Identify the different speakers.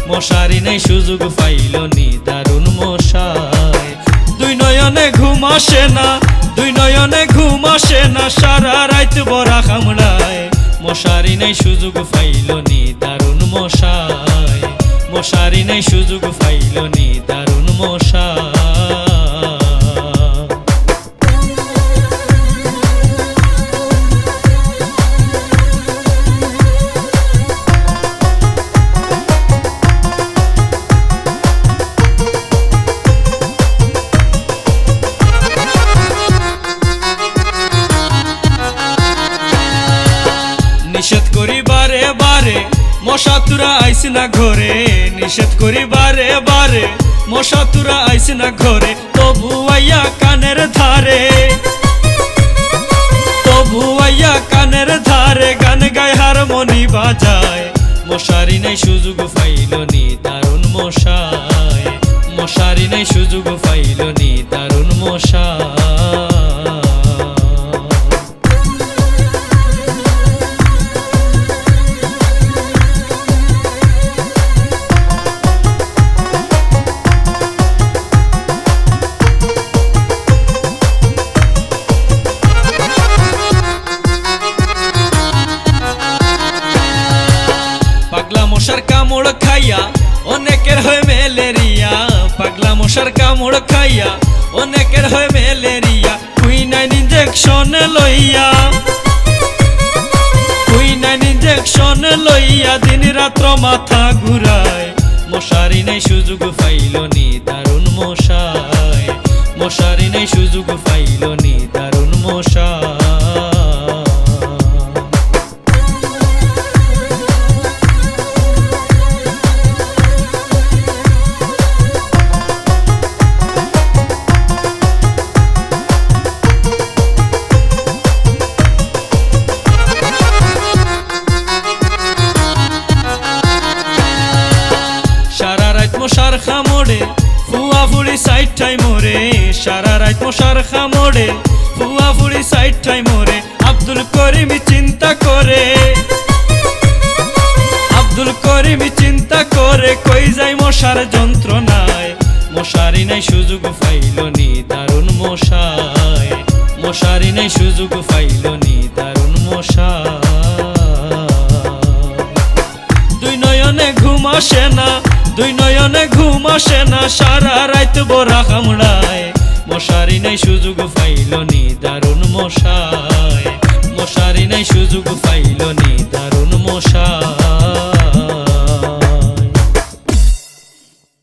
Speaker 1: মশারি নেই সুযোগ পাইল নি দারুণ মশায়। দুই নয়নে ঘুম আসে না, দুই নয়নে ঘুম আসে না, সারা রাত বড়া কামড়ায়। মশারি নেই সুযোগ পাইল নি দারুণ মশায়, মশারি নেই সুযোগ পাইল নি দারুণ মশায়। নিষেধ করি বারে বারে মশা তুরা আইস না ঘরে, নিষেধ করি বারে বারে মশা তুরা আইস না ঘরে। তবু আইয়া কানের ধারে, তবু আইয়া কানের ধারে গান গায় হারমোনি বাজায়। মশারি নেই সুযোগ পাইল নি দারুণ মশায়, মশারি নেই সুযোগ পাইল নি দারুণ মশায়। পাগলা মশার কামড় খাইয়া অনেকের হয় ম্যালেরিয়া, পাগলা মশার কামড় খাইয়া অনেকের হয় ম্যালেরিয়া। কুইনাইন ইনজেকশন লইয়া, কুইনাইন ইনজেকশন লইয়া দিন রাত্র মাথা ঘুরায়। মশারি নেই সুযোগ পাইল নি দারুণ মশায়, মশারি নেই সুযোগ পাইল নি দারুণ মশায়। মশার খামড়ে ফুয়া ফুড়ি সাইডটাই মোরে, সারা রাত মশার খামড়ে ফুয়া ফুড়ি সাইডটাই মোরে। আব্দুল করিম চিন্তা করে, আব্দুল করিম চিন্তা করে কই যাই মশার যন্ত্রণায়। মশারি নাই সুযোগ পাইল নি দারুণ মশায়, মশারি নাই সুযোগ পাইল নি দারুণ মশায়। দুই নয়নে ঘুম আসে না, দুই নয়নে ঘুম আসে না, সারা রাত বড়া কামড়ায়। মশারি নাই সুযোগ পাইল নি দারুণ মশায়, মশারি নাই সুযোগ পাইল নি দারুণ মশায়।